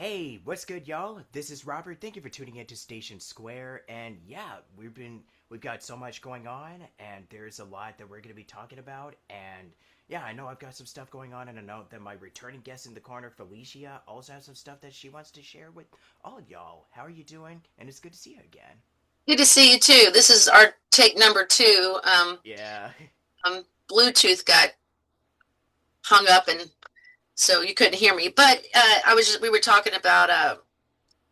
Hey, what's good, y'all? This is Robert. Thank you for tuning in to Station Square. And yeah, we've got so much going on, and there's a lot that we're gonna be talking about. And yeah, I know I've got some stuff going on, and I know that my returning guest in the corner, Felicia, also has some stuff that she wants to share with all of y'all. How are you doing? And it's good to see you again. Good to see you too. This is our take number two. Yeah, Bluetooth got hung up, and so you couldn't hear me. But we were talking about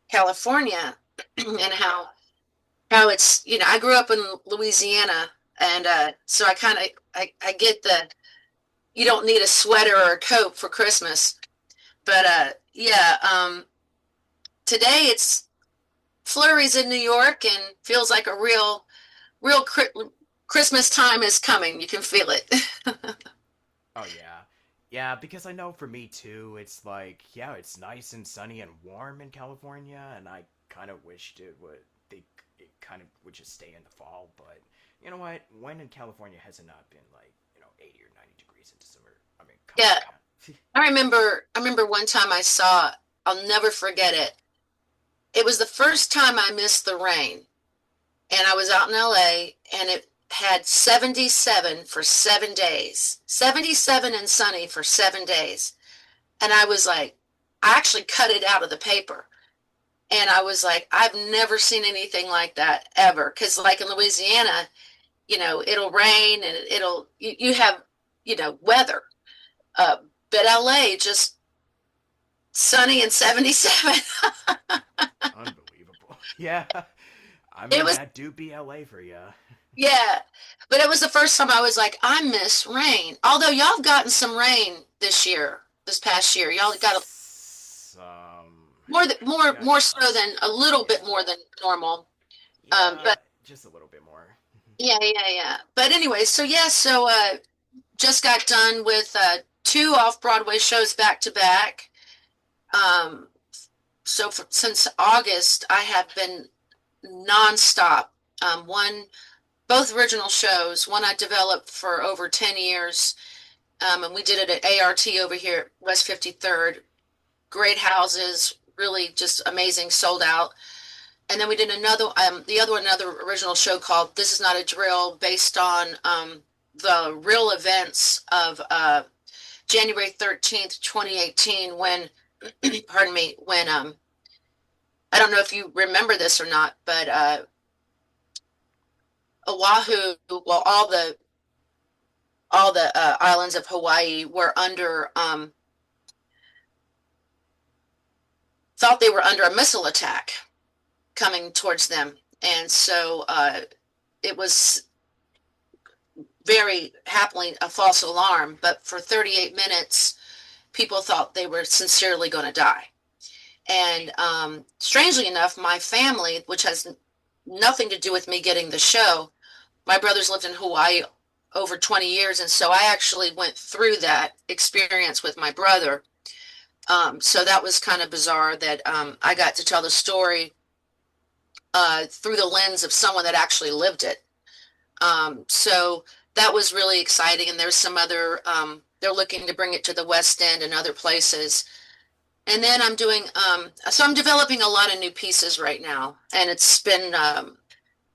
California and how it's I grew up in Louisiana, and so I kind of I get the you don't need a sweater or a coat for Christmas. But yeah, today it's flurries in New York and feels like a real Christmas time is coming. You can feel it. oh yeah. Yeah, because I know for me too, it's like, yeah, it's nice and sunny and warm in California, and I kind of wished it kind of would just stay in the fall, but you know what? When in California has it not been like, 80 or 90 degrees in December? I mean, come Yeah, on. I remember one time I'll never forget it. It was the first time I missed the rain, and I was out in LA, and it had 77 for 7 days. 77 and sunny for 7 days. And I was like, I actually cut it out of the paper. And I was like, I've never seen anything like that ever. Because, like in Louisiana, it'll rain and you have, weather. Uh, but LA just sunny and 77. Unbelievable. Yeah. I It mean, was, that do be LA for you. yeah. But it was the first time I was like, I miss rain. Although y'all have gotten some rain this past year. Y'all got Some. We got more so us. than a little bit Yeah. more than normal. Yeah, But just a little bit more. yeah. But anyway, so just got done with two off-Broadway shows back to back. Um, since August, I have been nonstop. One, both original shows. One I developed for over 10 years, and we did it at ART over here at West 53rd. Great houses, really just amazing, sold out. And then we did another original show called This Is Not a Drill, based on the real events of January 13th, 2018, when, pardon me, when, I don't know if you remember this or not, but Oahu, well, all the islands of Hawaii were thought they were under a missile attack coming towards them. And so it was very happily a false alarm, but for 38 minutes, people thought they were sincerely going to die. And strangely enough, my family, which has nothing to do with me getting the show, my brothers lived in Hawaii over 20 years. And so I actually went through that experience with my brother. So that was kind of bizarre that I got to tell the story through the lens of someone that actually lived it. So that was really exciting. And there's some other, they're looking to bring it to the West End and other places. And then so I'm developing a lot of new pieces right now. And it's been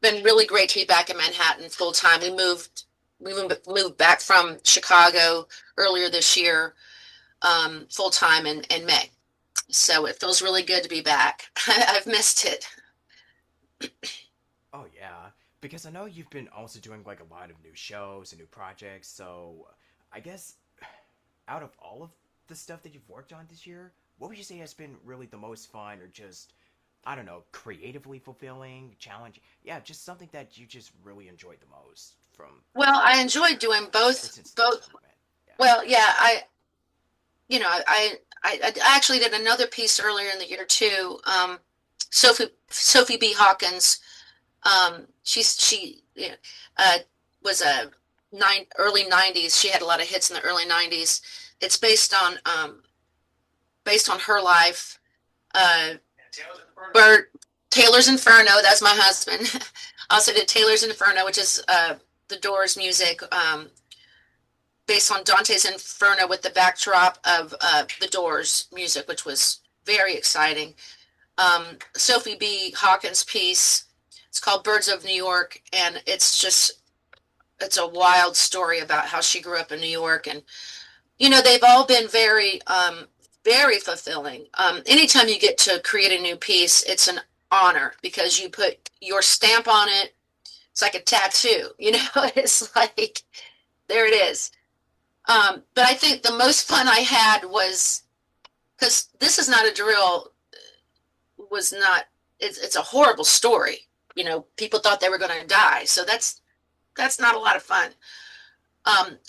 really great to be back in Manhattan full time. We moved back from Chicago earlier this year, full time in May. So it feels really good to be back. I've missed it. Oh yeah, because I know you've been also doing like a lot of new shows and new projects. So I guess out of all of the stuff that you've worked on this year, what would you say has been really the most fun, or just I don't know, creatively fulfilling, challenging? Yeah, just something that you just really enjoyed the most from Well, I this enjoyed year, doing or both. since the Both. tournament. Yeah. Well, yeah, I actually did another piece earlier in the year too. Sophie B. Hawkins. She uh, was a early '90s. She had a lot of hits in the early '90s. It's based on her life. Uh, Bert Taylor's Inferno. That's my husband. Also did Taylor's Inferno, which is the Doors music, based on Dante's Inferno with the backdrop of the Doors music, which was very exciting. Sophie B. Hawkins' piece. It's called Birds of New York, and it's a wild story about how she grew up in New York. And they've all been very fulfilling. Anytime you get to create a new piece, it's an honor because you put your stamp on it. It's like a tattoo, it's like, there it is. But I think the most fun I had was, because this is not a drill, was not, it's a horrible story. People thought they were going to die. So that's not a lot of fun.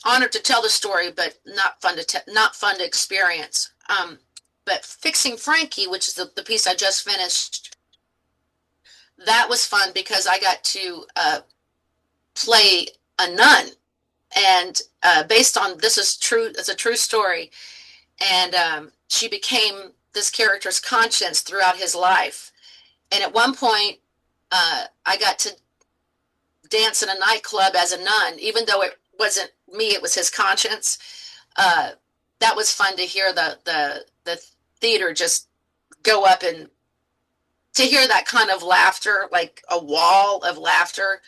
Honored to tell the story, but not fun to experience. But Fixing Frankie, which is the piece I just finished, that was fun because I got to play a nun, and based on this is true, it's a true story, and she became this character's conscience throughout his life. And at one point, I got to dance in a nightclub as a nun, even though it wasn't me, it was his conscience. That was fun to hear the theater just go up, and to hear that kind of laughter, like a wall of laughter.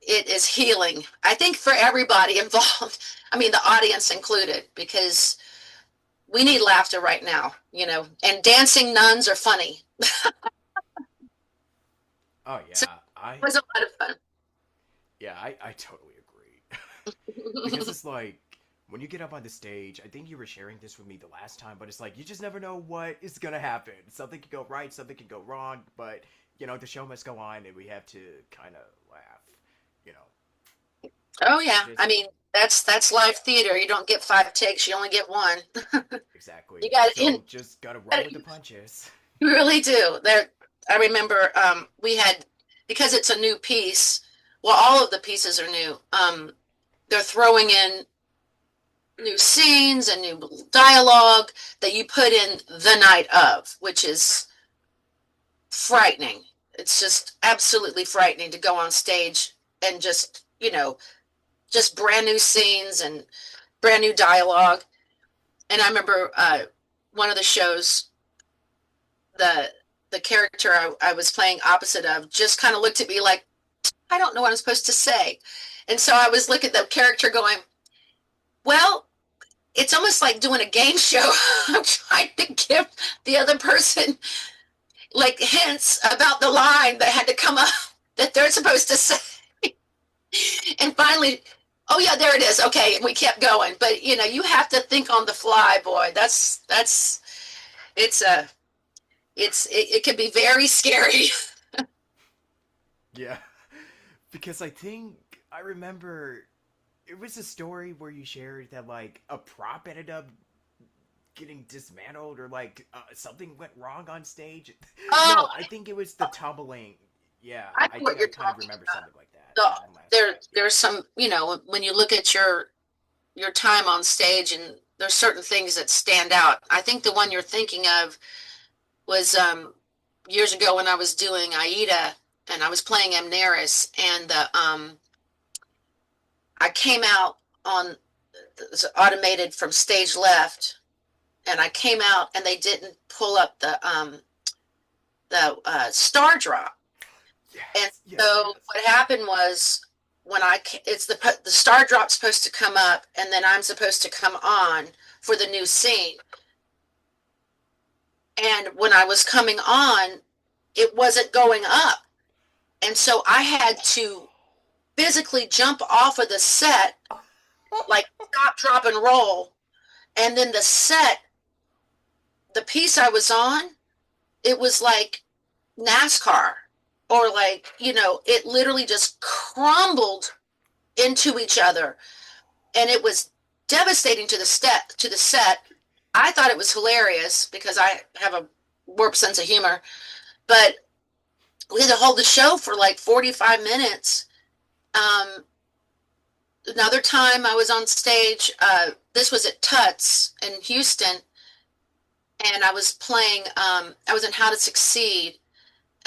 It is healing, I think, for everybody involved. I mean, the audience included, because we need laughter right now, and dancing nuns are funny. Oh So yeah, it was a lot of fun. I totally agree. Because it's like when you get up on the stage, I think you were sharing this with me the last time, but it's like you just never know what is gonna happen. Something can go right, something can go wrong, but the show must go on, and we have to kind of laugh. You know, Oh you yeah, I just mean, that's live theater. You don't get 5 takes, you only get one. exactly. You got So in. just gotta roll with the punches. You really do. There, I remember we had, because it's a new piece. Well, all of the pieces are new. They're throwing in new scenes and new dialogue that you put in the night of, which is frightening. It's just absolutely frightening to go on stage and just brand new scenes and brand new dialogue. And I remember one of the shows, the the character I was playing opposite of just kind of looked at me like, I don't know what I'm supposed to say. And so I was looking at the character going, well, it's almost like doing a game show. I'm trying to give the other person like hints about the line that had to come up that they're supposed to say. And finally, oh yeah, there it is. Okay, we kept going. But you have to think on the fly, boy. That's it's a it can be very scary. Yeah, because I think I remember it was a story where you shared that like a prop ended up getting dismantled, or like something went wrong on stage. Oh, No, I think it was the tumbling. Yeah, I know I what think I you're kind of talking remember about. something like that The, from last time. there's some, when you look at your time on stage, and there's certain things that stand out. I think the one you're thinking of was years ago when I was doing Aida, and I was playing Amneris, and I came out on, it was automated from stage left, and I came out and they didn't pull up the star drop. And Yes, yes, so yes. what happened was, when it's the star drop's supposed to come up, and then I'm supposed to come on for the new scene. And when I was coming on, it wasn't going up. And so I had to physically jump off of the set, like stop, drop, and roll. And then the piece I was on, it was like NASCAR, or like, it literally just crumbled into each other. And it was devastating to the set. I thought it was hilarious because I have a warped sense of humor, but we had to hold the show for like 45 minutes. Another time I was on stage, this was at Tuts in Houston, and I was playing, I was in How to Succeed,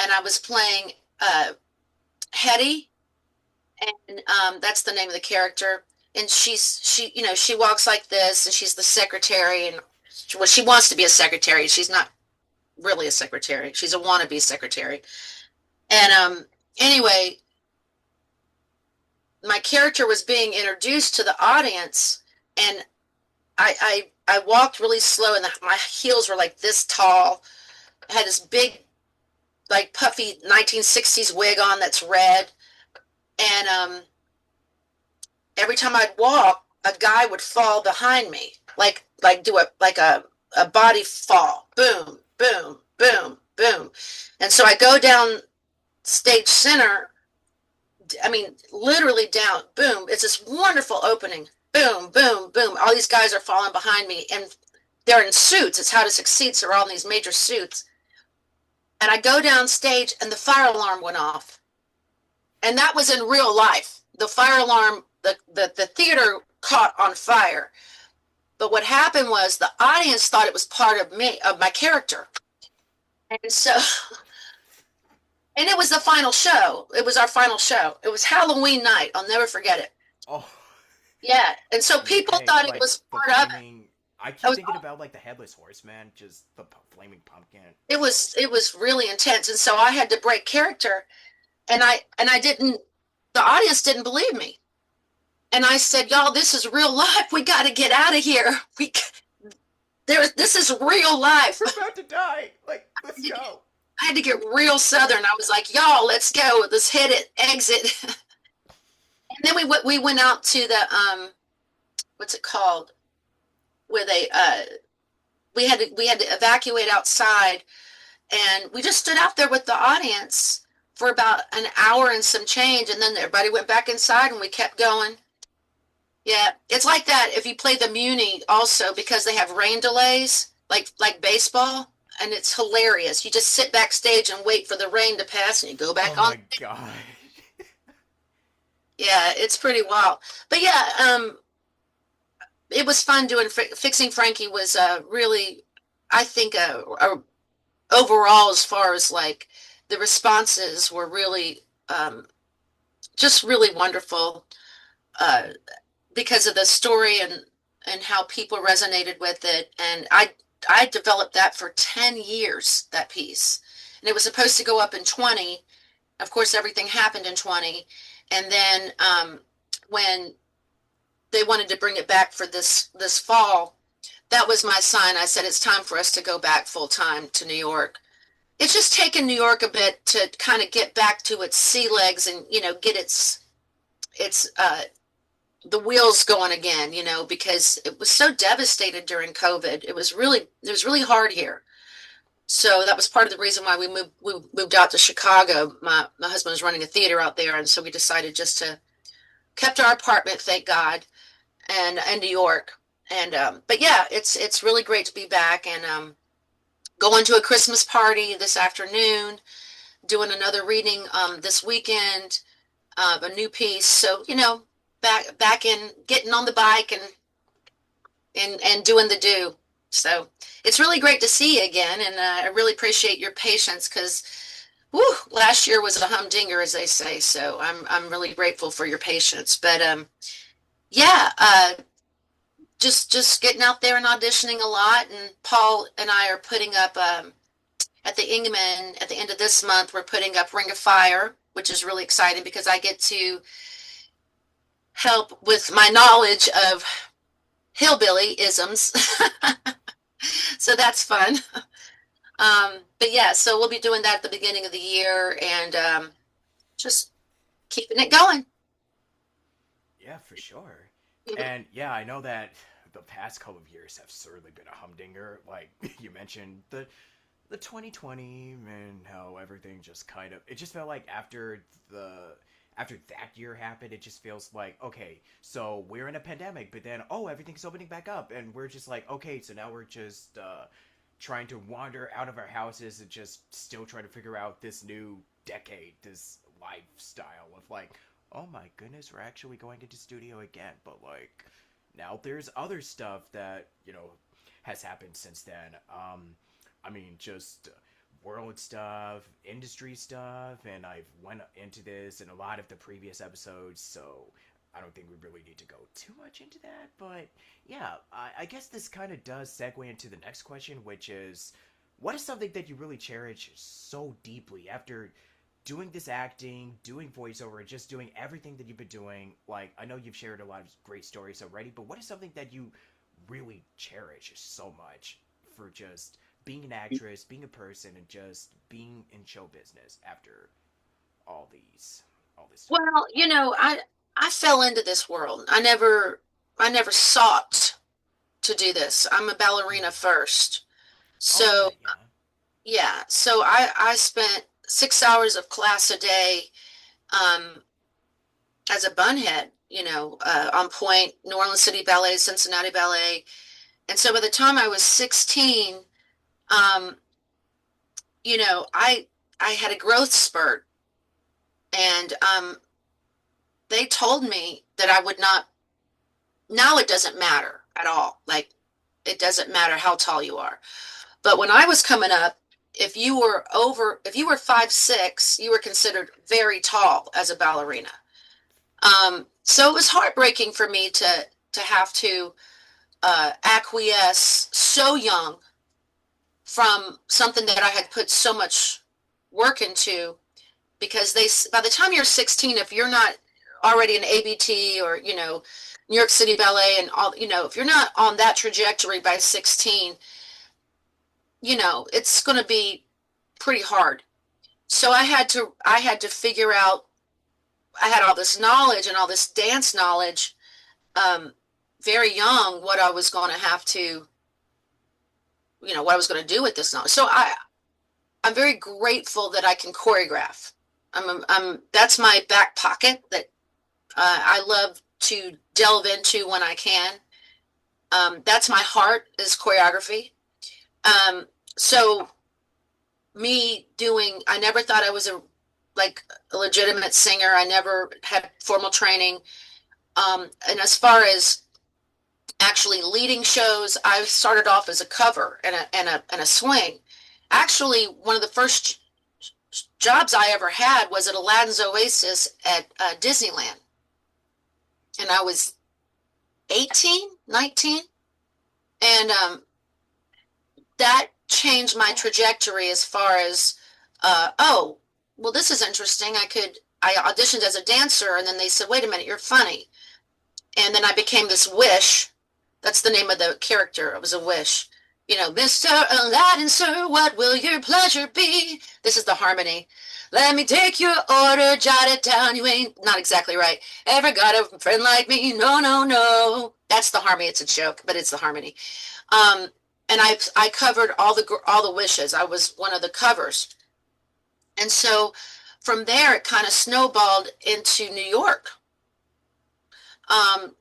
and I was playing Hetty, and that's the name of the character. And she walks like this, and she's the secretary, and well, she wants to be a secretary. She's not really a secretary. She's a wannabe secretary. And anyway, my character was being introduced to the audience, and I walked really slow, and my heels were like this tall. I had this big, like puffy 1960s wig on that's red, and every time I'd walk, a guy would fall behind me, like do a body fall, boom, boom, boom, boom, and so I go down stage center. I mean, literally down, boom. It's this wonderful opening, boom, boom, boom. All these guys are falling behind me, and they're in suits. It's How to Succeed, so they're all in these major suits. And I go down stage, and the fire alarm went off, and that was in real life. The fire alarm, the theater caught on fire. But what happened was the audience thought it was part of me, of my character. And so, and it was the final show. It was our final show. It was Halloween night. I'll never forget it. Oh, Yeah. And so people okay. thought it Like was the part of it. flaming. I It keep was, thinking about like the headless horseman, just the flaming pumpkin. it So, was, it was really intense. And so I had to break character, and I didn't, the audience didn't believe me. And I said, y'all, this is real life. We got to get out of here. This is real life. we're about to die. Like, let's go. I had to get real Southern. I was like, y'all, let's go. Let's hit it, exit. And then we went out to the, what's it called? Where we had to evacuate outside, and we just stood out there with the audience for about an hour and some change, and then everybody went back inside, and we kept going. Yeah, it's like that if you play the Muni also, because they have rain delays, like baseball, and it's hilarious. You just sit backstage and wait for the rain to pass, and you go Oh back on. my god. Yeah, it's pretty wild. But yeah, it was fun doing Fixing Frankie was really, I think, overall, as far as like the responses were really just really wonderful, uh, because of the story and how people resonated with it. And I developed that for 10 years, that piece. And it was supposed to go up in 20. Of course, everything happened in 20. And then when they wanted to bring it back for this fall, that was my sign. I said, it's time for us to go back full time to New York. It's just taken New York a bit to kind of get back to its sea legs and, get its the wheels going again, because it was so devastated during COVID. It was really hard here. So that was part of the reason why we moved out to Chicago. My husband was running a theater out there, and so we decided just to kept our apartment, thank God, and New York. And but yeah, it's really great to be back, and going to a Christmas party this afternoon, doing another reading this weekend of a new piece. So back in getting on the bike and doing the do. So it's really great to see you again, and I really appreciate your patience because, last year was a humdinger, as they say. So I'm really grateful for your patience. But yeah, just getting out there and auditioning a lot. And Paul and I are putting up at the Ingeman at the end of this month. We're putting up Ring of Fire, which is really exciting because I get to help with my knowledge of hillbilly isms. So that's fun. But yeah, so we'll be doing that at the beginning of the year, and just keeping it going. Yeah, for sure. And yeah, I know that the past couple of years have certainly been a humdinger. Like you mentioned, the 2020 and how everything just kind of, it just felt like after that year happened, it just feels like, okay, so we're in a pandemic, but then everything's opening back up, and we're just like, okay, so now we're just trying to wander out of our houses and just still trying to figure out this new decade, this lifestyle of like, oh my goodness, we're actually going into studio again. But like, now there's other stuff that has happened since then. I mean, just world stuff, industry stuff, and I've went into this in a lot of the previous episodes. So I don't think we really need to go too much into that, but yeah, I guess this kind of does segue into the next question, which is, what is something that you really cherish so deeply after doing this acting, doing voiceover, and just doing everything that you've been doing? Like, I know you've shared a lot of great stories already, but what is something that you really cherish so much for just being an actress, being a person, and just being in show business after all these, all this time? Well, I fell into this world. I never sought to do this. I'm a ballerina Mm. first. Oh So, right, yeah. yeah, so I spent 6 hours of class a day um, as a bunhead, on point, New Orleans City Ballet, Cincinnati Ballet. And so by the time I was 16, um, I had a growth spurt, and they told me that I would not. Now it doesn't matter at all. Like, it doesn't matter how tall you are. But when I was coming up, if you were 5'6", you were considered very tall as a ballerina. So it was heartbreaking for me to have to acquiesce so young from something that I had put so much work into, because by the time you're 16, if you're not already an ABT, or New York City Ballet and all, if you're not on that trajectory by 16, it's going to be pretty hard. So I had to figure out. I had all this knowledge and all this dance knowledge, um, very young, what I was going to have to, what I was going to do with this knowledge. So I'm very grateful that I can choreograph. That's my back pocket that I love to delve into when I can. That's my heart, is choreography. Um, so I never thought I was a legitimate singer. I never had formal training. And as far as actually leading shows, I started off as a cover and a swing. Actually, one of the first jobs I ever had was at Aladdin's Oasis at Disneyland. And I was 18, 19. And that changed my trajectory as far as, oh, well, this is interesting. I auditioned as a dancer, and then they said, wait a minute, you're funny. And then I became this wish. That's the name of the character. It was a wish. Mr. Aladdin, sir, what will your pleasure be? This is the harmony. Let me take your order, jot it down. You ain't not exactly right. Ever got a friend like me? No, no, no. That's the harmony. It's a joke, but it's the harmony. Um, and I covered all the wishes. I was one of the covers, and so from there it kind of snowballed into New York. Um,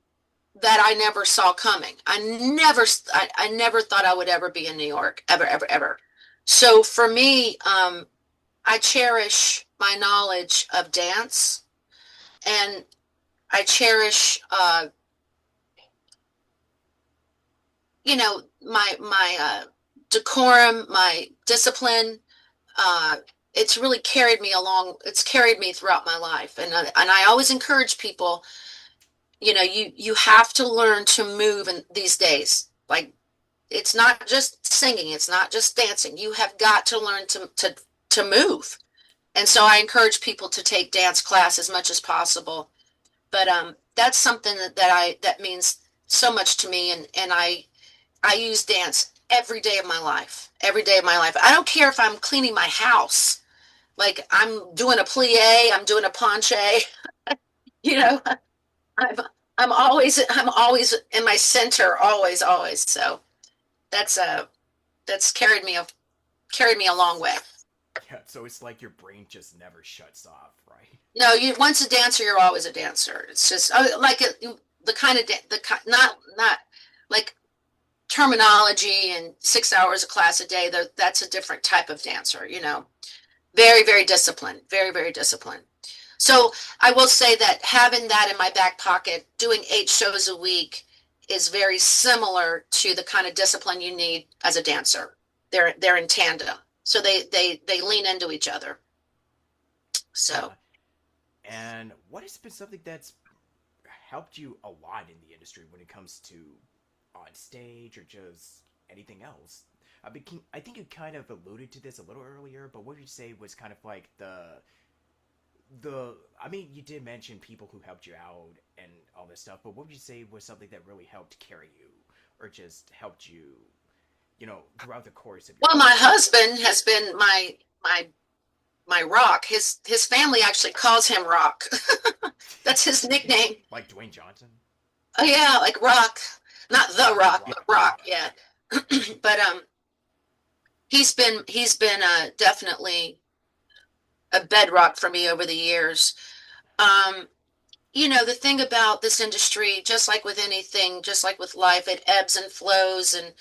that I never saw coming. I never thought I would ever be in New York, ever, ever, ever. So for me, I cherish my knowledge of dance, and I cherish, my decorum, my discipline. Uh, it's really carried me along. It's carried me throughout my life, and I always encourage people. You have to learn to move in these days. Like, it's not just singing, it's not just dancing. You have got to learn to move. And so I encourage people to take dance class as much as possible. But that's something that means so much to me, and I use dance every day of my life. Every day of my life. I don't care if I'm cleaning my house. Like, I'm doing a plie, I'm doing a penché, you know. I'm I'm always in my center, always, always. So that's that's carried me a long way. Yeah, so it's like your brain just never shuts off, right? No, you once a dancer, you're always a dancer. It's just like the kind of not like terminology and 6 hours of class a day. That's a different type of dancer. Very, very disciplined, very, very disciplined. So I will say that having that in my back pocket, doing 8 shows a week, is very similar to the kind of discipline you need as a dancer. They're in tandem, so they lean into each other. So Yeah. And what has been something that's helped you a lot in the industry when it comes to on stage or just anything else? I think you kind of alluded to this a little earlier, but what would you say was kind of like the I mean, you did mention people who helped you out and all this stuff, but what would you say was something that really helped carry you or just helped you, throughout the course of your Well, career? my husband has been my rock. His family actually calls him Rock. That's his nickname. Like Dwayne Johnson? Oh yeah, like Rock, not the Oh, Rock, but Rock. Rock. Okay. Yeah. But he's been definitely a bedrock for me over the years. Um, the thing about this industry, just like with anything, just like with life, it ebbs and flows, and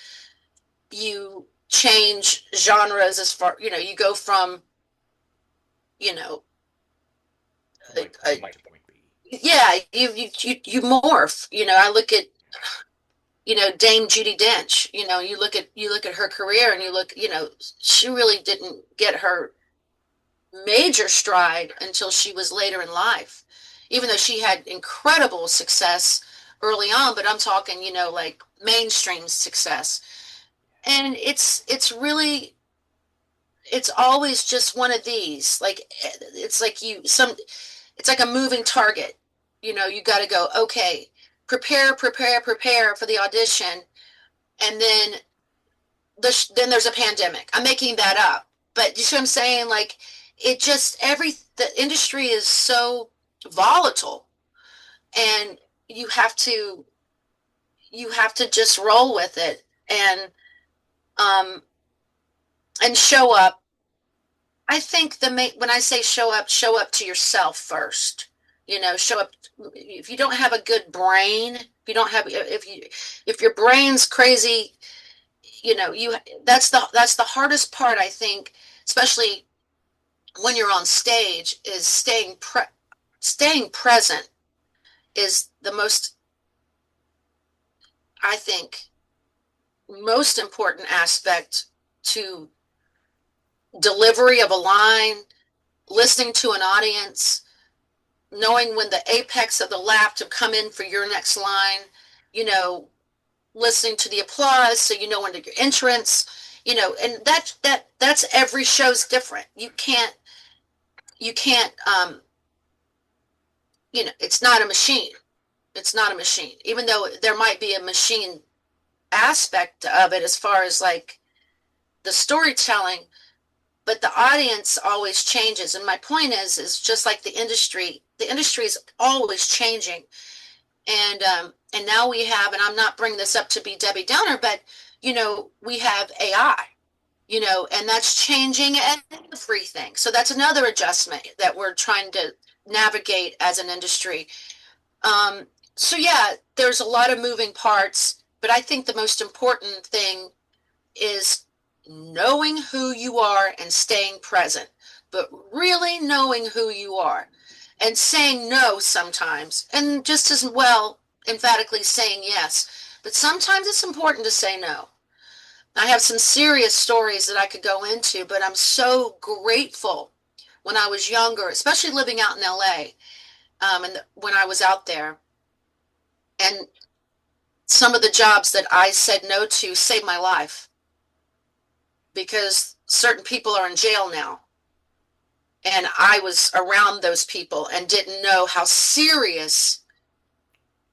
you change genres as far, you go from, you know, Like a, point A to point B. yeah, you morph. I look at, Dame Judi Dench. You look at her career, and she really didn't get her major stride until she was later in life, even though she had incredible success early on. But I'm talking, like mainstream success. And it's always just one of these. Like it's like a moving target. You got to go, okay, prepare for the audition, and then there's a pandemic. I'm making that up, but you see what I'm saying? Like, the industry is so volatile, and you have to you have to just roll with it, um and show up. I think when I say show up to yourself first. Show up. If you don't have a good brain, if your brain's crazy, that's the hardest part, I think, especially when you're on stage, is staying present is the most, I think, most important aspect to delivery of a line, listening to an audience, knowing when the apex of the laugh to come in for your next line, you know, listening to the applause so you know when to your entrance, and that's every show's different. You can't it's not a machine. It's not a machine. Even though there might be a machine aspect of it as far as like the storytelling, but the audience always changes. And my point is just like the industry is always changing. And now we have, and I'm not bringing this up to be Debbie Downer, but we have AI, and that's changing everything. So that's another adjustment that we're trying to navigate as an industry. So yeah, there's a lot of moving parts, but I think the most important thing is knowing who you are and staying present, but really knowing who you are and saying no sometimes, and just as well emphatically saying yes. But sometimes it's important to say no. I have some serious stories that I could go into, but I'm so grateful when I was younger, especially living out in LA, and when I was out there, and some of the jobs that I said no to saved my life because certain people are in jail now. And I was around those people and didn't know how serious,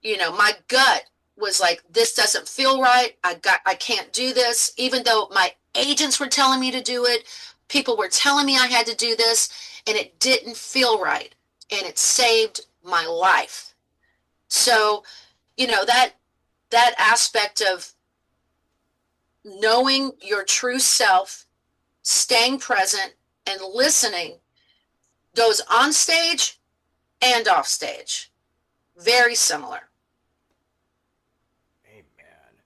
my gut was like, this doesn't feel right. I can't do this. Even though my agents were telling me to do it, people were telling me I had to do this, and it didn't feel right. And it saved my life. So, that aspect of knowing your true self, staying present, and listening goes on stage and off stage. Very similar. Hey man,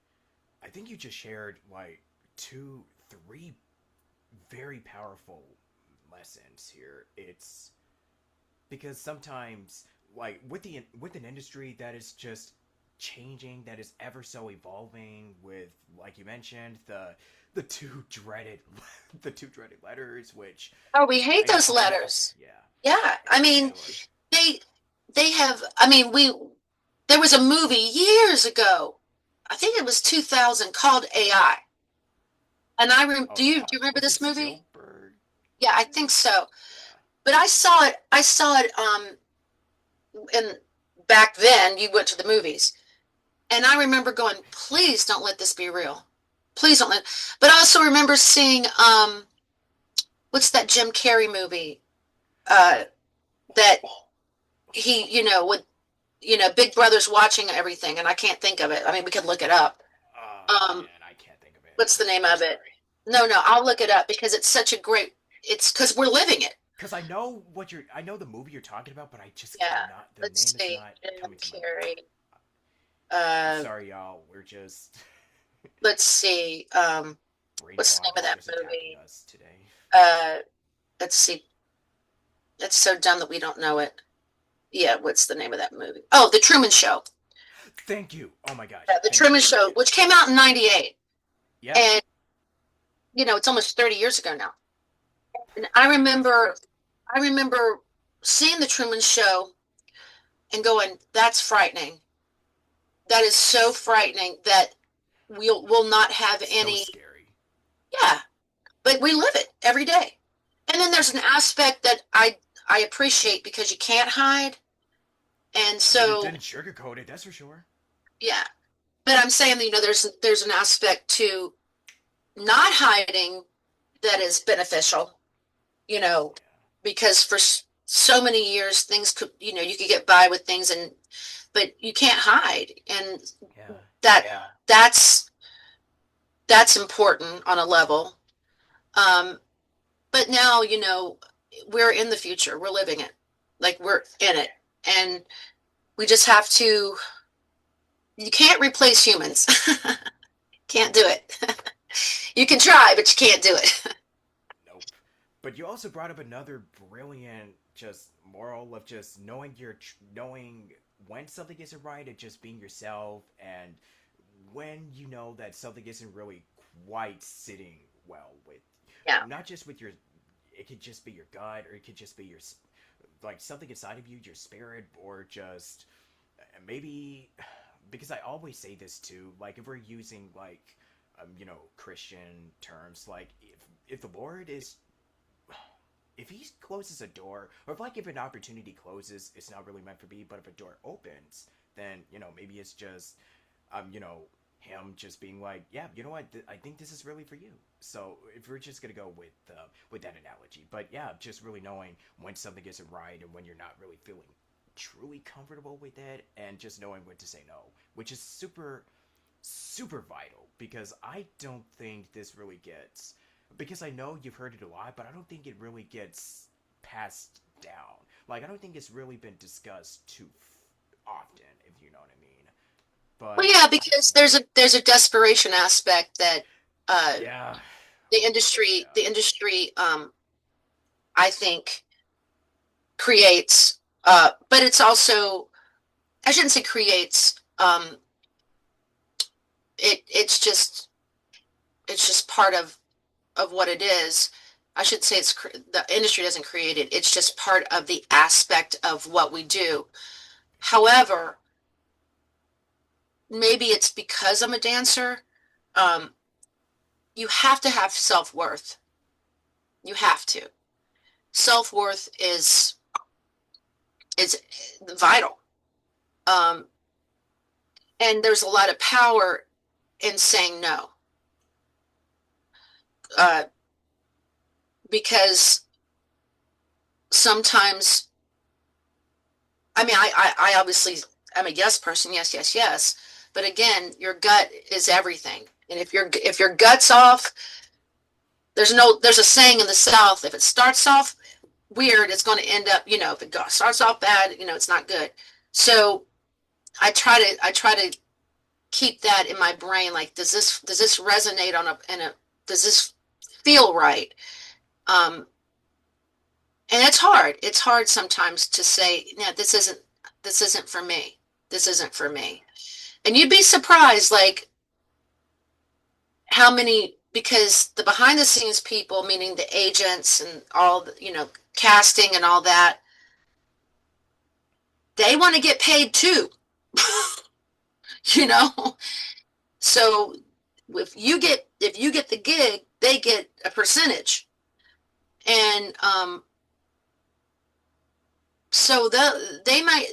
I think you just shared like two, three very powerful lessons here. It's because sometimes like with an industry that is just changing, that is ever so evolving, with like you mentioned the two dreaded the two dreaded letters, which Oh, we hate yeah, those letters. yeah, Yeah. I mean, it was they they have, I mean, There was a movie years ago. I think it was 2000 called AI. And Oh do yeah, you remember was it this movie? Spielberg? Yeah, I Was it? think so. Yeah. But I saw it and back then you went to the movies. And I remember going, please don't let this be real. Please don't let. But I also remember seeing what's that Jim Carrey movie? Uh, that he, with Big Brother's watching everything, and I can't think of it. I mean, we could look it up. Oh Um, man, I can't think of it. what's the name I'm of it? sorry. No, no, I'll look it up because it's such a great. It's because we're living it. Cause I know what you're. I know the movie you're talking about, but I just Yeah. cannot. The Let's name is see. not Jim coming to my mind. Carrey. I'm Uh, sorry, y'all. We're just let's see. brain What's the fog name of is that just attacking movie? us today. Uh, let's see. It's so dumb that we don't know it. Yeah, what's the name of that movie? Oh, The Truman Show. Thank you. Oh my gosh. Yeah, The Thank you. Truman Show, which came out in '98, Yeah. and it's almost 30 years ago now. And I remember seeing The Truman Show and going, "That's frightening. That is so frightening that we'll not have So any." scary. Yeah, but we live it every day. And then there's an aspect that I appreciate because you can't hide, and I mean, it so didn't sugarcoat it. That's for sure. yeah. But I'm saying that there's an aspect to not hiding that is beneficial, you know, Yeah. because for so many years things could, you could get by with things, and but you can't hide, and Yeah. that yeah. That's important on a level. Um, but now, we're in the future. We're living it. Like we're in it. And we just have to you can't replace humans. Can't do it. You can try, but you can't do it. Nope. But you also brought up another brilliant, just moral of just knowing when something isn't right and just being yourself, and when you know that something isn't really quite sitting well with, Yeah. not just with your, it could just be your gut, or it could just be your, like something inside of you, your spirit, or just maybe, because I always say this too, like if we're using like, Christian terms, like if the Lord is, if he closes a door, or if an opportunity closes, it's not really meant for me. But if a door opens, then maybe it's just, him just being like, yeah, you know what, I think this is really for you. So if we're just gonna go with that analogy, but yeah, just really knowing when something isn't right and when you're not really feeling truly comfortable with it, and just knowing when to say no, which is super super vital, because I don't think this really gets, because I know you've heard it a lot, but I don't think it really gets passed down. Like I don't think it's really been discussed too often, if you know what I mean. Well, But yeah, because there's a desperation aspect that uh, yeah, the oh boy, industry yeah, the industry I think creates, but it's also, I shouldn't say creates. It's just part of what it is. I should say the industry doesn't create it. It's just part of the aspect of what we do. However, maybe it's because I'm a dancer. Um, you have to have self-worth. You have to. Self-worth is vital. Um, and there's a lot of power in saying no. Uh, because sometimes, I mean, I obviously I'm a yes person, yes, yes, yes. But again, your gut is everything. And if your gut's off, there's a saying in the South, if it starts off weird, it's going to end up, if it starts off bad, it's not good. So I try to keep that in my brain. Like, does this resonate does this feel right? Um, and it's hard. It's hard sometimes to say, no, this isn't for me. This isn't for me. And you'd be surprised, like how many, because the behind the scenes people, meaning the agents and all the, casting and all that, they want to get paid too. you know? So if you get the gig, they get a percentage. And so they might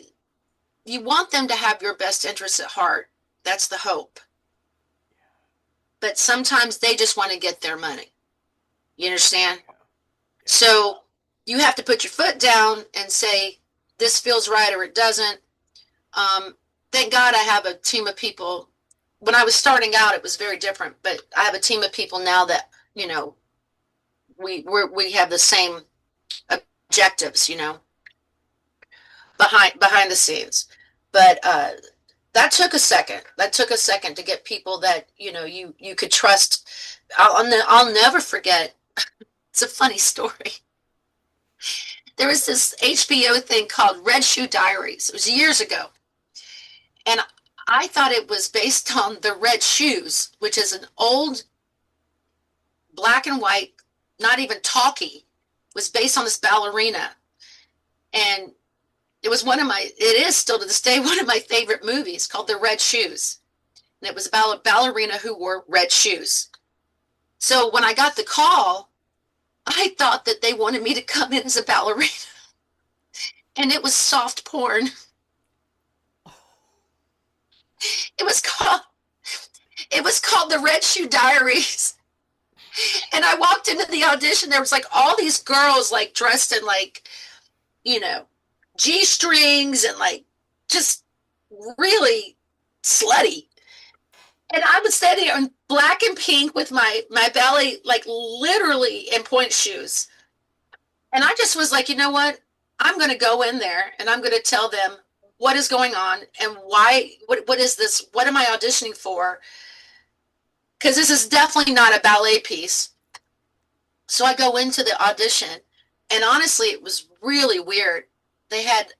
you want them to have your best interests at heart. That's the hope. But sometimes they just want to get their money. You understand? Yeah. Yeah. So you have to put your foot down and say, this feels right or it doesn't. Um, thank God I have a team of people. When I was starting out, it was very different, but I have a team of people now that, you know, we have the same objectives, you know, behind the scenes. But that took a second. That took a second to get people that, you know, you could trust. I'll never forget. It's a funny story. There was this HBO thing called Red Shoe Diaries. It was years ago. And I thought it was based on the Red Shoes, which is an old black and white, not even talkie, was based on this ballerina. And it is still to this day one of my favorite movies called The Red Shoes. And it was about a ballerina who wore red shoes. So when I got the call, I thought that they wanted me to come in as a ballerina. And it was soft porn. It was called it was called The Red Shoe Diaries. And I walked into the audition, there was like all these girls like dressed in like, you know, G-strings and like just really slutty. And I was standing there in black and pink with my belly like literally in point shoes. And I just was like, you know what? I'm going to go in there and I'm going to tell them what is going on and why, what is this? What am I auditioning for? Because this is definitely not a ballet piece. So I go into the audition, and honestly, it was really weird. They had,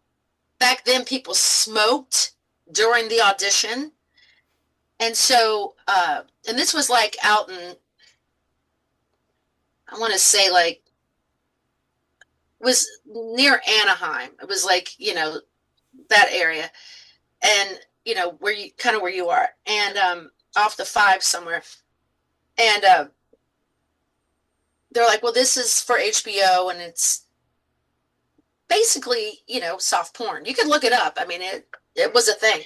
back then, people smoked during the audition. And so, and this was like out in, I want to say like, it was near Anaheim. It was like, you know, that area. And, you know, where you are. And off the five somewhere. And they're like, well, this is for HBO and it's basically, you know, soft porn. You can look it up. I mean, it was a thing.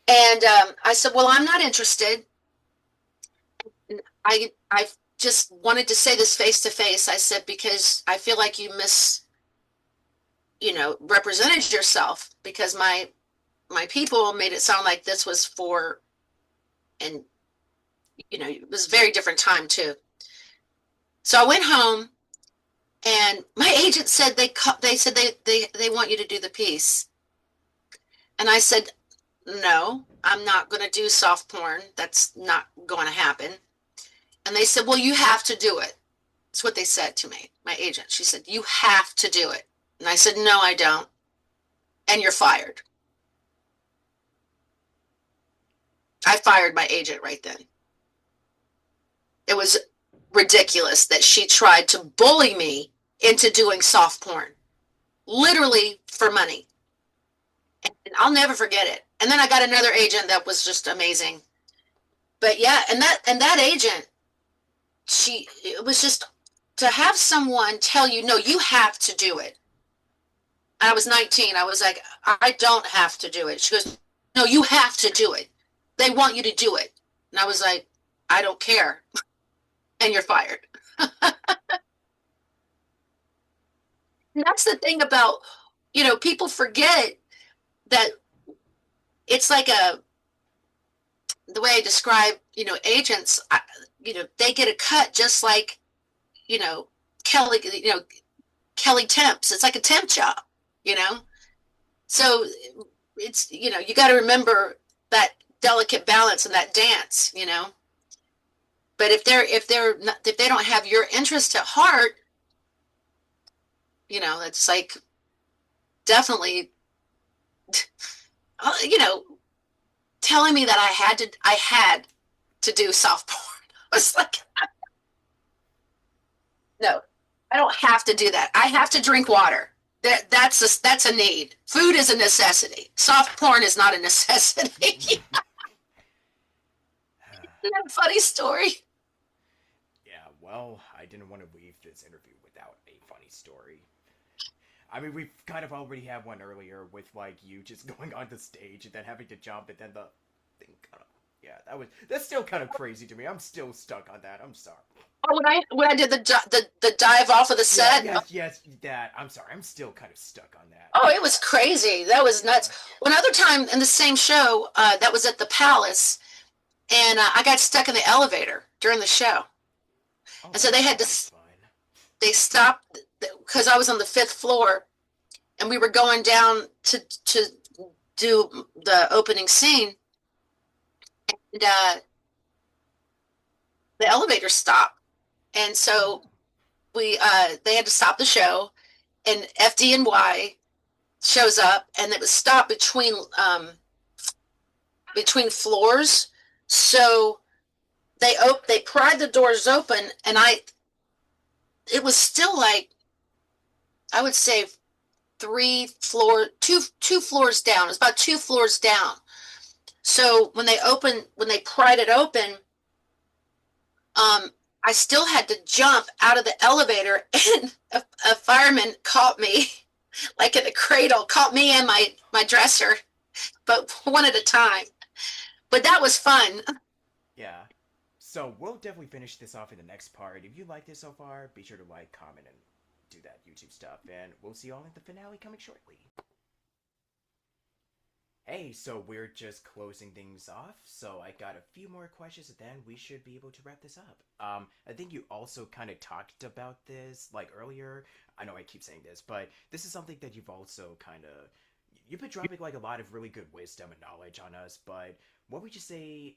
And I said, well, I'm not interested. I just wanted to say this face to face. I said, because I feel like you know, represented yourself because my people made it sound like this was for, and, you know, it was a very different time too. So I went home and my agent said they said they want you to do the piece. And I said, no, I'm not going to do soft porn. That's not going to happen. And they said, well, you have to do it. That's what they said to me, my agent. She said, you have to do it. And I said, no, I don't. And you're fired. I fired my agent right then. It was ridiculous that she tried to bully me into doing soft porn, literally for money. And I'll never forget it. And then I got another agent that was just amazing. But yeah, and that agent, it was just to have someone tell you, no, you have to do it. I was 19. I was like, I don't have to do it. She goes, no, you have to do it. They want you to do it. And I was like, I don't care. And you're fired. And that's the thing about, you know, people forget that it's like the way I describe, you know, agents, you know, they get a cut just like, you know, Kelly temps. It's like a temp job, you know? So it's, you know, you got to remember that delicate balance and that dance, you know? But if they don't have your interest at heart, you know, it's like definitely, you know, telling me that I had to do soft porn. I was like, no, I don't have to do that. I have to drink water. That's a need. Food is a necessity. Soft porn is not a necessity. Isn't that a funny story? Yeah, well, I didn't want to leave this interview without a funny story. I mean, we've kind of already had one earlier with like you just going on the stage and then having to jump, and then the thing kind of yeah, that's still kind of crazy to me. I'm still stuck on that. I'm sorry. Oh, when I did the dive off of the Yeah, set. yes, that. I'm sorry. I'm still kind of stuck on that. Oh, it was crazy. That was nuts. Yeah. One other time in the same show, that was at the Palace, and I got stuck in the elevator during the show, Oh, and so that's always fun. they stopped because I was on the fifth floor, and we were going down to do the opening scene, and the elevator stopped, and Oh so no. they had to stop the show, and FDNY shows up, and it was stopped between floors, so they pried the doors open, and it was still like, I would say, two floors down. It was about two floors down. So when they pried it open, um, I still had to jump out of the elevator, and a fireman caught me, like in a cradle, caught me and my dresser, but one at a time. But that was fun. Yeah. So we'll definitely finish this off in the next part. If you like this so far, be sure to like, comment, and do that YouTube stuff. And we'll see you all in the finale coming shortly. Hey, so we're just closing things off. So I got a few more questions, and then we should be able to wrap this up. I think you also kind of talked about this like earlier. I know I keep saying this, but this is something that you've also kind of you've been dropping like a lot of really good wisdom and knowledge on us. But what would you say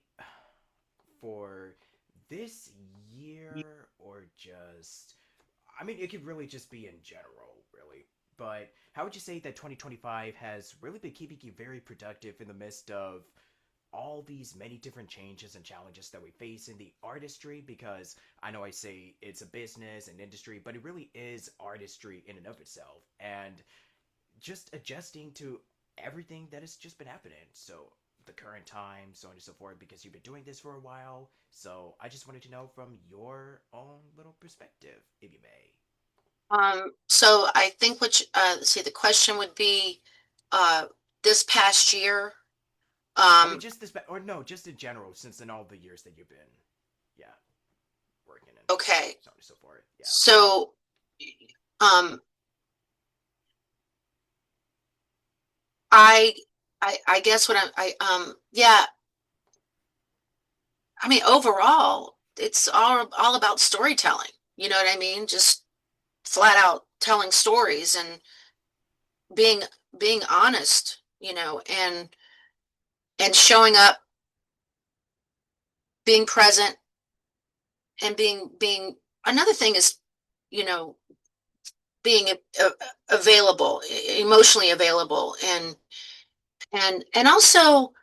for this year, or just I mean, it could really just be in general, really. But how would you say that 2025 has really been keeping you very productive in the midst of all these many different changes and challenges that we face in the artistry? Because I know I say it's a business and industry, but it really is artistry in and of itself. And just adjusting to everything that has just been happening. So the current time, so on and so forth, because you've been doing this for a while. So I just wanted to know from your own little perspective, if you may. So I think let's see, the question would be, uh, this past year. I mean, Um, just this, or no, just in general, since in all the years that you've been, yeah, working and okay. so on and so forth. Yeah. So, um, I, I guess yeah, I mean, overall, it's all about storytelling. You know what I mean? Just flat out telling stories and being being honest, and showing up, being present, and being another thing is, you know, being available, emotionally available, and also,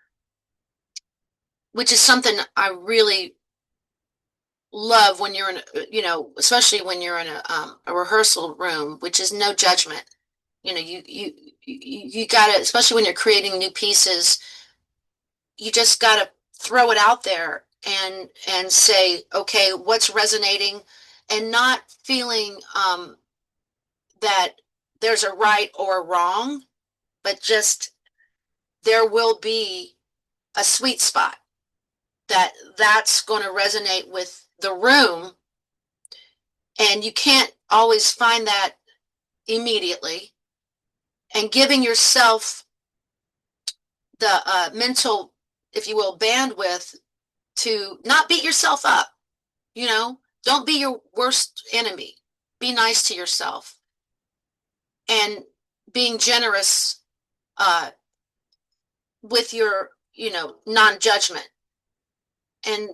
which is something I really love when you're in, especially when you're in a rehearsal room, which is no judgment. You gotta, especially when you're creating new pieces, you just gotta throw it out there and say, okay, what's resonating, and not feeling that there's a right or a wrong, but just there will be a sweet spot that's going to resonate with the room, and you can't always find that immediately, and giving yourself the mental, if you will, bandwidth to not beat yourself up. Don't be your worst enemy. Be nice to yourself, and being generous uh, with your non-judgment. And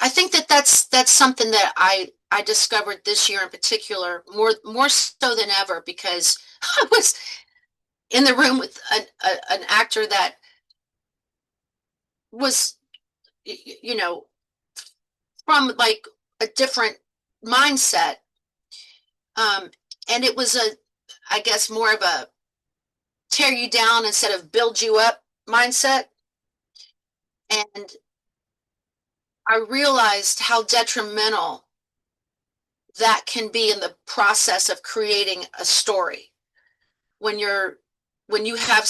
I think that's something that I discovered this year in particular, more so than ever, because I was in the room with an actor that was, you know, from like a different mindset, um, and it was I guess, more of a tear you down instead of build you up mindset. And I realized how detrimental that can be in the process of creating a story. When you're when you have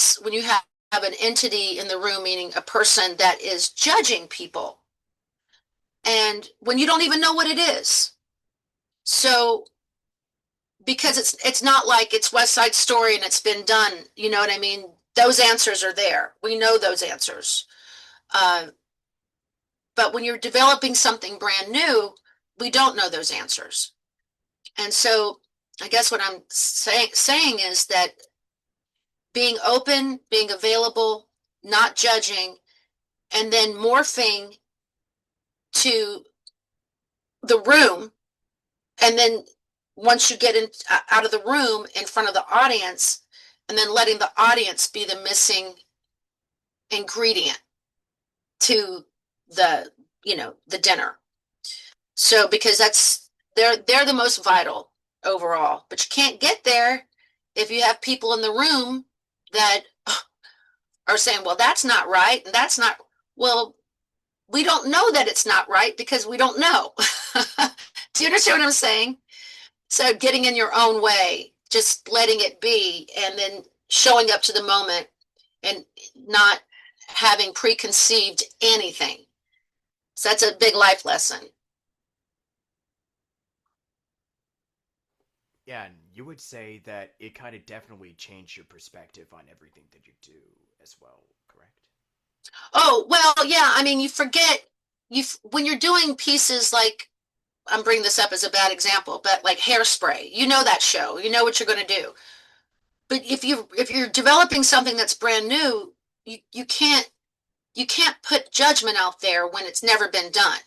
an entity in the room, meaning a person that is judging people, and when you don't even know what it is. So because it's not like it's West Side Story and it's been done, you know what I mean? Those answers are there. We know those answers. Uh, but when you're developing something brand new, we don't know those answers. And so I guess what I'm saying is that being open, being available, not judging, and then morphing to the room. And then once you get out of the room in front of the audience, and then letting the audience be the missing ingredient to the, the dinner. So because they're the most vital overall, but you can't get there if you have people in the room that are saying, well, that's not right, and that's not, well, we don't know that it's not right because we don't know. Do you understand what I'm saying? So getting in your own way, just letting it be, and then showing up to the moment and not having preconceived anything. So that's a big life lesson. Yeah, and you would say that it kind of definitely changed your perspective on everything that you do as well, correct? Oh, well, yeah, I mean, you forget when you're doing pieces like, I'm bringing this up as a bad example, but like Hairspray, you know that show, you know what you're going to do. But if you're developing something that's brand new, you can't put judgment out there when it's never been done,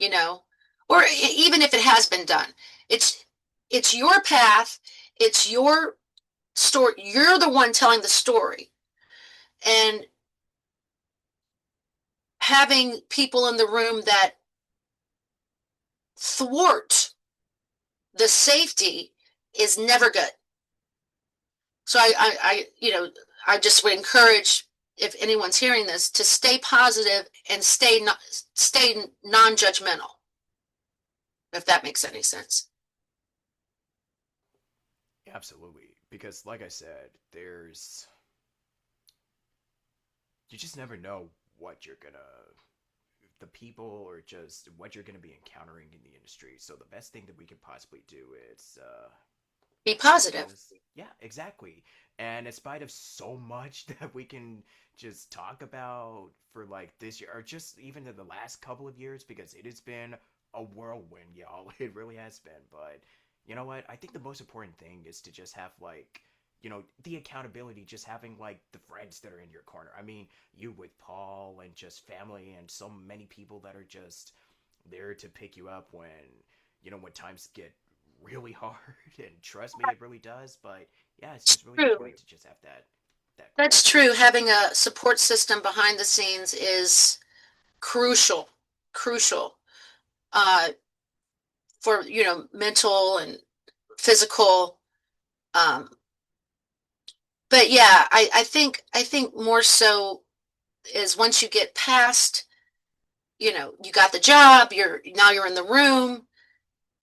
you know, or even if it has been done. It's it's your path, it's your story. You're the one telling the story, and having people in the room that thwart the safety is never good. So I just would encourage, if anyone's hearing this, to stay positive and stay non-judgmental, if that makes any sense. Absolutely, because like I said, you just never know what you're gonna the people or just what you're gonna be encountering in the industry. So the best thing that we could possibly do is Be positive. just yeah, exactly. And in spite of so much that we can just talk about for like this year or just even in the last couple of years, because it has been a whirlwind, y'all. It really has been. But you know what? I think the most important thing is to just have like the accountability, just having like the friends that are in your corner. I mean, you with Paul and just family and so many people that are just there to pick you up when times get really hard. And trust me, it really does. But yeah, it's just really True. important to just have that group. That's true. Having a support system behind the scenes is crucial, crucial uh, for mental and physical. Um, but yeah, I think more so is once you get past, you got the job, you're in the room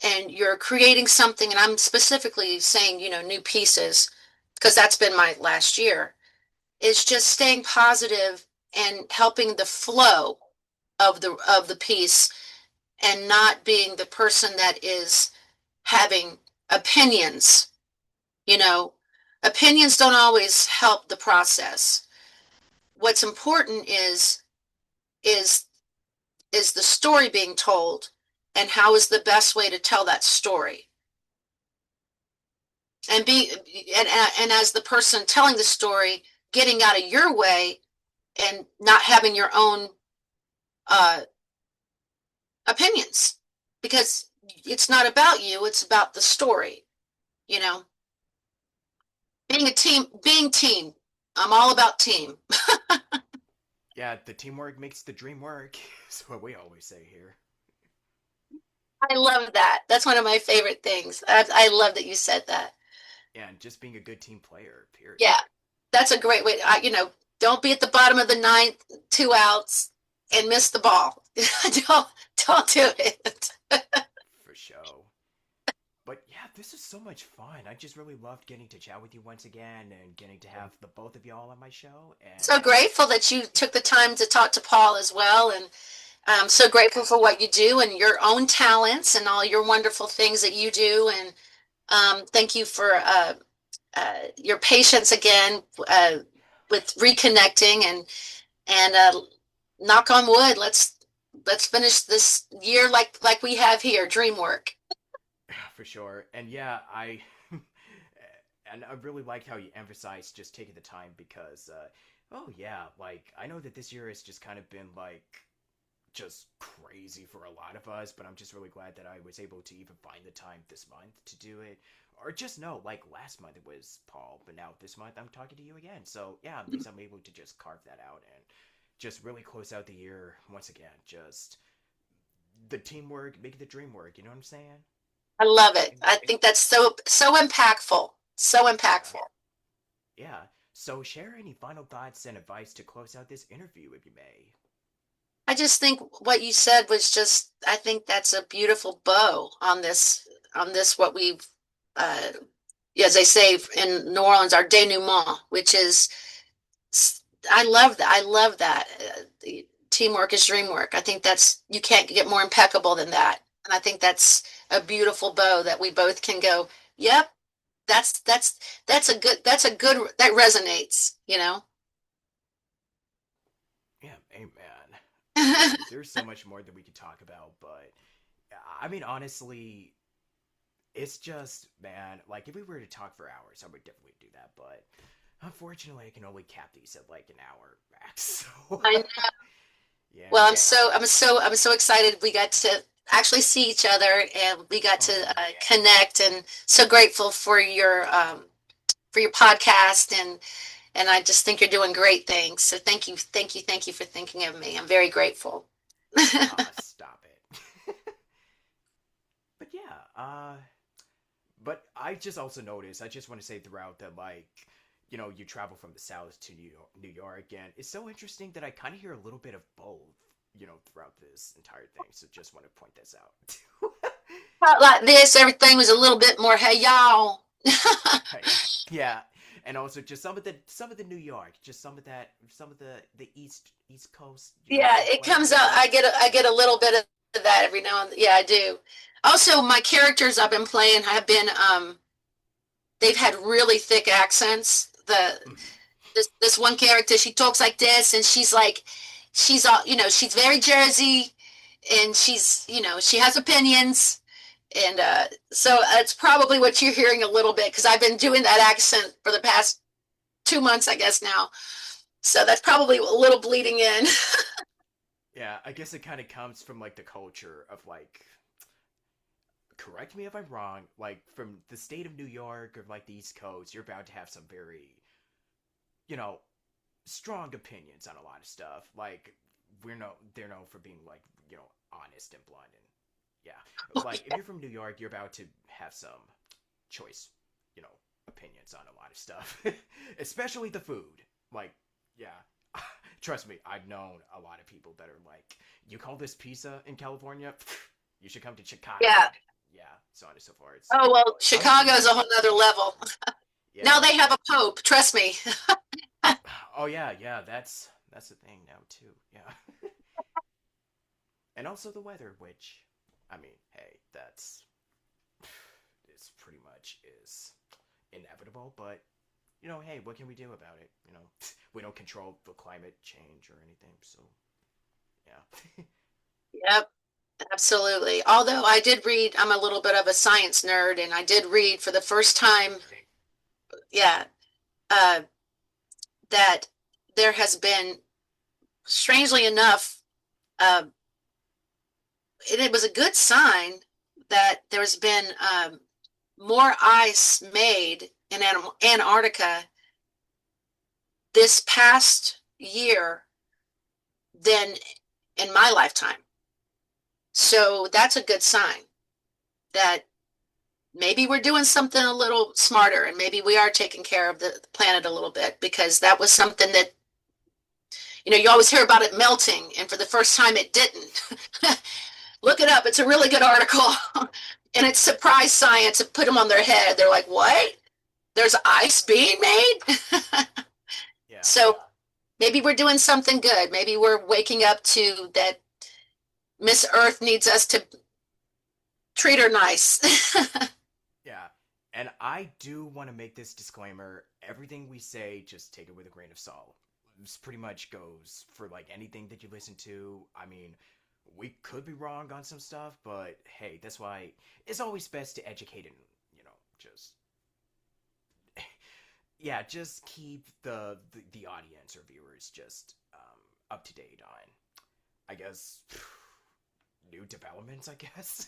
and you're creating something, and I'm specifically saying, new pieces, because that's been my last year, is just staying positive and helping the flow of the piece, and not being the person that is having opinions. You know, opinions don't always help the process. What's important is is the story being told, and how is the best way to tell that story, and be and as the person telling the story, getting out of your way and not having your own uh, opinions, because it's not about you, it's about the story. you know being team. I'm all about team. Yeah, the teamwork makes the dream work. Is what we always say here. I love that. That's one of my favorite things. I love that you said that. and just being a good team player. Period. Yeah, that's a great way. Don't be at the bottom of the ninth, 2 outs, and miss the ball. don't don't do it. For sure. But yeah, this is so much fun. I just really loved getting to chat with you once again and getting to have the both of y'all on my show. And So grateful that you took the time to talk to Paul as well, and I'm so grateful for what you do and your own talents and all your wonderful things that you do. And thank you for your patience again with reconnecting and knock on wood. Let's finish this year like we have here. Dream work. for sure. And yeah, I and I really like how you emphasized just taking the time because oh yeah, like I know that this year has just kind of been like just crazy for a lot of us, but I'm just really glad that I was able to even find the time this month to do it. Or just know, like last month it was Paul, but now this month I'm talking to you again. So yeah, at least I'm able to just carve that out and just really close out the year once again. Just the teamwork, make the dream work. You know what I'm saying? I love it. I think that's so impactful. So Yeah, impactful. yeah. So share any final thoughts and advice to close out this interview, if you may. I just think what you said was just, I think that's a beautiful bow on this, what we've, uh, as they say in New Orleans, our denouement, which is, I love that. I love that. The teamwork is dream work. I think you can't get more impeccable than that. And I think that's a beautiful bow that we both can go, yep, that's, that's, that resonates, you know? Yeah, amen. And there's so much more that we could talk about, but I mean, honestly, it's just, man, like if we were to talk for hours, I would definitely do that, but unfortunately, I can only cap these at like an hour max. So, I yeah. Well, I'm so excited we got to actually see each other and we got Oh, to yeah. connect, and so grateful for your podcast, and I just think you're doing great things. So thank you for thinking of me. I'm very grateful. Ah, stop it. But yeah, but I just also noticed, I just want to say throughout that, like, you travel from the South to New York, and it's so interesting that I kind of hear a little bit of both, throughout this entire thing. So just want to point this out. Not like this, everything was a little bit more, hey y'all. Hey, yeah, and also just some of the New York, just some of the East Coast, Yeah, it flair comes to out. it. I get Yeah, a little bit of that every now and then. Yeah, I do. Also, my characters I've been playing have been they've had really thick accents. The mhm. this one character, she talks like this, and she's all, she's very Jersey, and she has opinions, and so that's probably what you're hearing a little bit because I've been doing that accent for the past 2 months, I guess now. So that's probably a little bleeding in. Yeah. I guess it kind of comes from like the culture of like, correct me if I'm wrong, like from the state of New York or like the East Coast, you're bound to have some very, you know, strong opinions on a lot of stuff. Like they're known for being like, honest and blunt, and yeah. Like if you're from New York, you're about to have some choice, you know, opinions on a lot of stuff. Especially the food. Like, yeah. Trust me, I've known a lot of people that are like, you call this pizza in California? You should come to Chicago. Yeah. Yeah, so on and so forth. Oh So well, I'm pretty Chicago's a whole much, nother level. Now yeah. they have a pope. Trust me. Oh yeah, yeah. That's the thing now too. Yeah, and also the weather, which, I mean, hey, that's it's pretty much is inevitable. But hey, what can we do about it? We don't control the climate change or anything. So yeah. Yep. Absolutely. Although I did read, I'm a little bit of a science nerd, and I did read for the first time, yeah, uh, that there has been, strangely enough, uh, and it was a good sign that there's been more ice made in Antarctica this past year than in my lifetime. So that's a good sign that maybe we're doing something a little smarter, and maybe we are taking care of the planet a little bit, because that was something that, you always hear about it melting, and for the first time it didn't. Look it up. It's a really good article. And it surprised science and put them on their head. They're like, what? There's ice being made? Yeah. So maybe we're doing something good. Maybe we're waking up to that Miss Earth needs us to treat her nice. Yeah. And I do want to make this disclaimer. Everything we say, just take it with a grain of salt. This pretty much goes for like anything that you listen to. I mean, we could be wrong on some stuff, but hey, that's why it's always best to educate and, just yeah, just keep the audience or viewers just up to date on, I guess, new developments, I guess.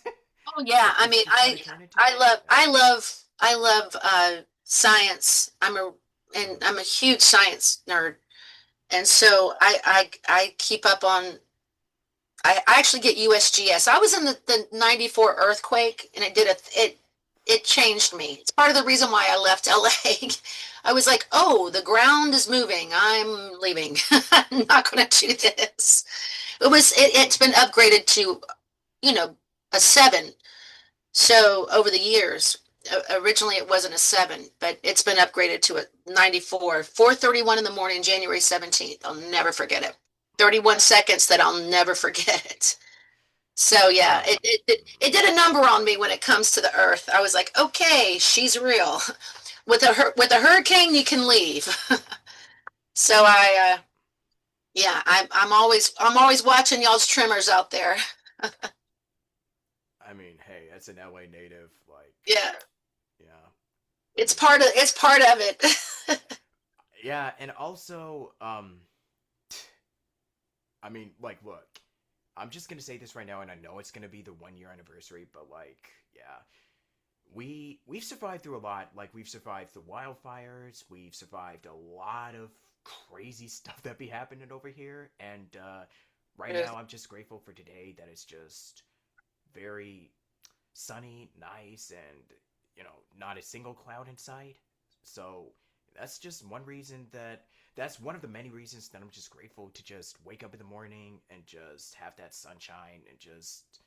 Oh yeah, that I this mean, could kind of turn into. I love science. I'm a huge science nerd, and Yeah. so I keep up on. I actually get USGS. I was in the '94 earthquake, and it changed me. It's part of the reason why I left LA. I was like, oh, the ground is moving. I'm leaving. I'm not going to do this. It's been upgraded to, you know, a 7. So over the years, originally it wasn't a 7, but it's been upgraded to a 94. 4:31 in the morning, January 17th. I'll never forget it. 31 seconds that I'll never forget. So yeah, Oh. it did a number on me when it comes to the Earth. I was like, okay, she's real. With a hurricane, you can leave. So yeah, I'm always watching y'all's trimmers out there. I mean, hey, that's an LA native. Like, Yeah, yeah. I mean, it's part of it. yeah, and also, I mean, like, look, I'm just gonna say this right now, and I know it's gonna be the 1 year anniversary, but like, yeah, we've survived through a lot. Like, we've survived the wildfires, we've survived a lot of crazy stuff that be happening over here, and right now, I'm just grateful for today that it's just very sunny, nice, and not a single cloud in sight. So that's just one reason that's one of the many reasons that I'm just grateful to just wake up in the morning and just have that sunshine and just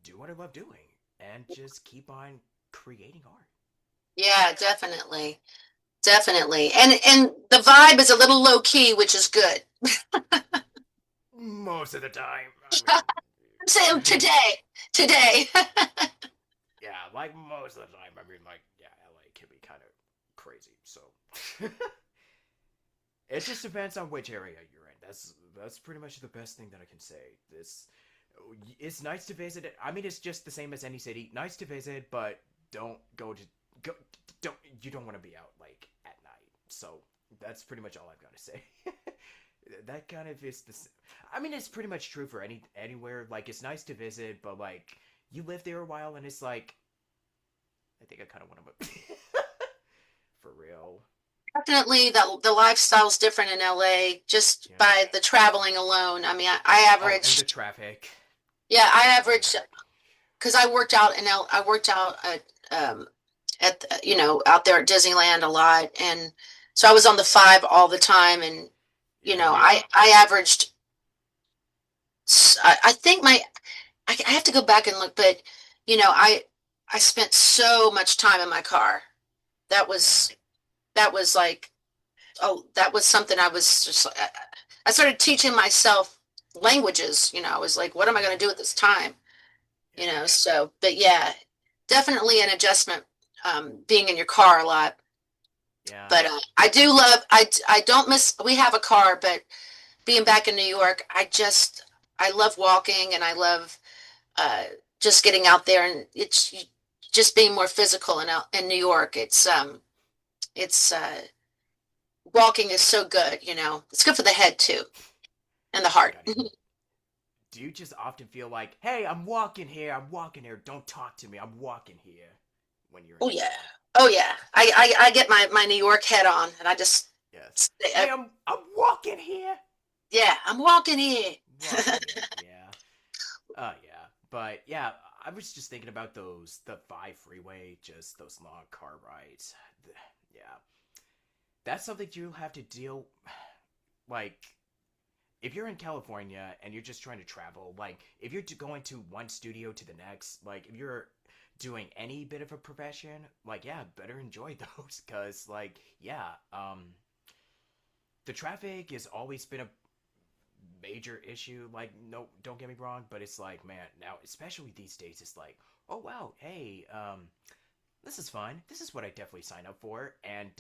do what I love doing and just keep on creating art. Yeah, definitely. Definitely. And the vibe is a little low key, which is good. Most of the time, I'm saying I mean, today. yeah, like most of the time, I mean, like, yeah, LA can be kind of crazy. So it just depends on which area you're in. That's pretty much the best thing that I can say. This it's nice to visit it. I mean, it's just the same as any city. Nice to visit, but don't go to go. Don't you don't want to be out like at night. So that's pretty much all I've got to say. That kind of is the. I mean, it's pretty much true for anywhere. Like, it's nice to visit, but like you live there a while, and it's like I think I kind of want to move. For real. Definitely the lifestyle's different in LA just Yeah. by the traveling alone. I mean, I Oh, and the averaged, traffic. yeah, I Oh my. averaged because I worked out out there at Disneyland a lot, and so I was on the 5 all the time, and Yeah. I averaged I think I have to go back and look, but you know, I spent so much time in my car. That Yeah. was that was like, oh, that was something I was just I started teaching myself languages. I was like, what am I going to do at this time? Yeah. So, but yeah, definitely an adjustment, being in your car a lot. Yeah. But I do love, I don't miss, we have a car, but being back in New York, I love walking, and I love uh, just getting out there, and it's just being more physical in New York. It's walking is so good, it's good for the head too and the Oh my heart. god. Do you just often feel like, hey, I'm walking here, I'm walking here, don't talk to me, I'm walking here when you're in Oh New yeah. York? Oh yeah. I get my New York head on, and I just Yes. stay, Hey, I'm walking here. yeah, I'm walking here. Walking here, yeah. Yeah. But yeah, I was just thinking about the 5 freeway, just those long car rides. Yeah, that's something you'll have to deal. Like, if you're in California and you're just trying to travel, like, if you're going to one studio to the next, like, if you're doing any bit of a profession, like, yeah, better enjoy those, cause, like, yeah, the traffic has always been a major issue. Like, no, don't get me wrong, but it's like, man, now especially these days, it's like, oh wow, hey, this is fun. This is what I definitely sign up for. And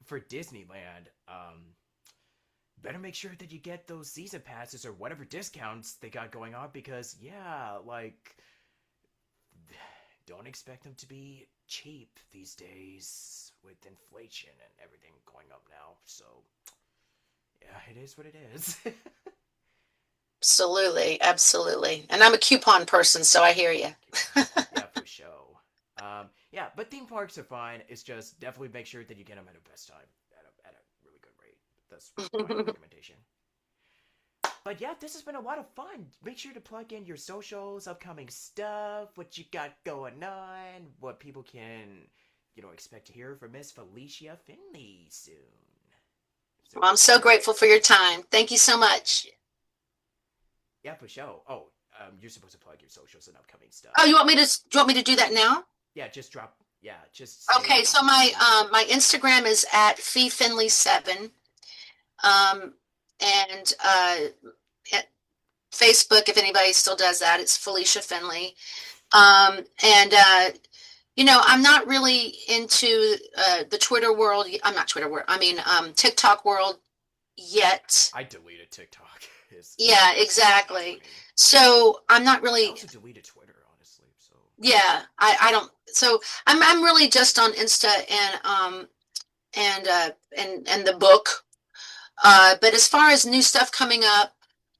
for Disneyland, better make sure that you get those season passes or whatever discounts they got going on, because yeah, like, don't expect them to be cheap these days with inflation and everything going up now. So yeah, it is what it is. Absolutely, absolutely. And I'm a coupon person, so I hear you. Yeah, for sure. Yeah, but theme parks are fine. It's just definitely make sure that you get them at a best time at a really good rate. That's my recommendation. But yeah, this has been a lot of fun. Make sure to plug in your socials, upcoming stuff, what you got going on, what people can, expect to hear from Miss Felicia Finley soon. So, Well, I'm so grateful for your time. Thank you so much. yeah, for sure. Oh, you're supposed to plug your socials and upcoming Oh, stuff. you want me to do that now? Yeah, just drop. Yeah, just say Okay, what so you want. my Instagram is at FeeFinley7. Um, and at Facebook, if anybody still does that, it's Felicia Finley. And I'm not really into the Twitter world. I'm not Twitter world. I mean, TikTok world yet. I deleted TikTok. Yeah, Not for exactly. me. So I'm not I really. also deleted Twitter, honestly. So Yeah, I don't. So I'm really just on Insta and the book. But as far as new stuff coming up,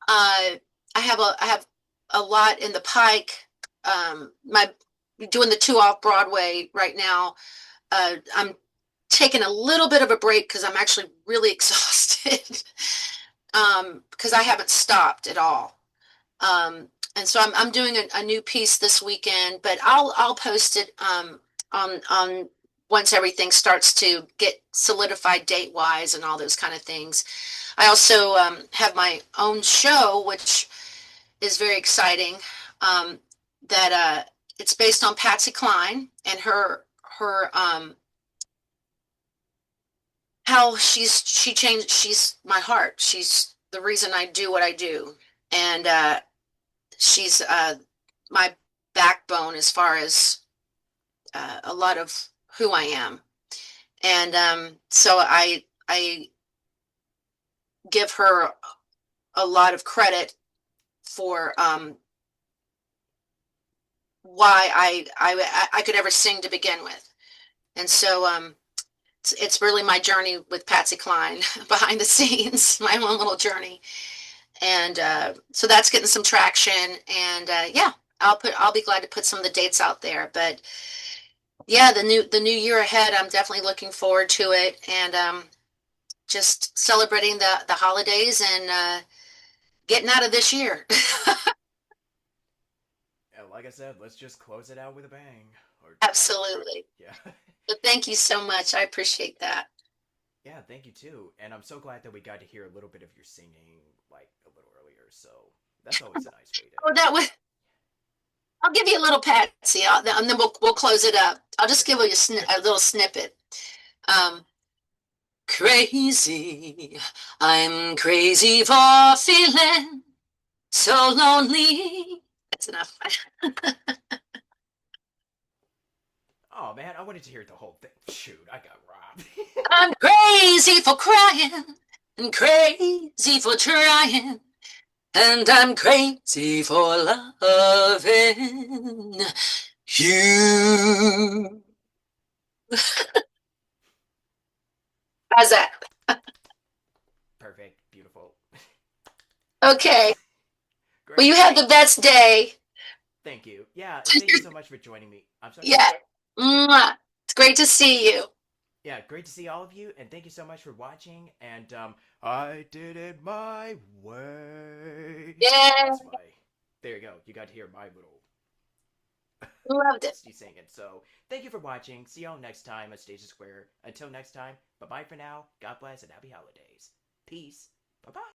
I have a lot in the pike. My doing the two off Broadway right now. I'm taking a little bit of a break because I'm actually really exhausted because I haven't stopped at all. And so I'm doing a new piece this weekend, but I'll post it on once everything starts to get solidified date wise and all those kind of things. I also have my own show, which is very exciting. Um, that it's based on Patsy Cline and her how she changed. She's my heart. She's the reason I do what I do, and she's my backbone as far as a lot of who I am. And so I give her a lot of credit for why I could ever sing to begin with. And so it's really my journey with Patsy Cline behind the scenes, my own little journey. And so that's getting some traction. And yeah, I'll be glad to put some of the dates out there. But yeah, the new year ahead, I'm definitely looking forward to it, and just celebrating the holidays and getting out of this year. yeah, like I said, let's just close it out with a bang. Or Absolutely. yeah, But thank you so much. I appreciate that. yeah. Thank you too. And I'm so glad that we got to hear a little bit of your singing, like a little earlier. So that's always a nice way to. Oh, that was. I'll give you a little patsy, and then we'll close it up. I'll just give you a little snippet. Um, Crazy, I'm crazy for feeling so lonely. That's enough. Oh man, I wanted to hear the whole thing. Shoot, I got robbed. I'm crazy for crying and crazy for trying, and I'm crazy for loving you. How's that? Perfect, beautiful. Okay. Well, Great. you have the best day. Thank you. Yeah, and thank you so much for joining me. I'm sorry. Yeah. Mwah. It's great to see you. Yeah, great to see all of you, and thank you so much for watching. And I did it my way. Yeah. That's my. There you go. You got to hear my little Loved it. Misty singing. So thank you for watching. See y'all next time at Station Square. Until next time, bye bye for now. God bless and happy holidays. Peace. Bye bye.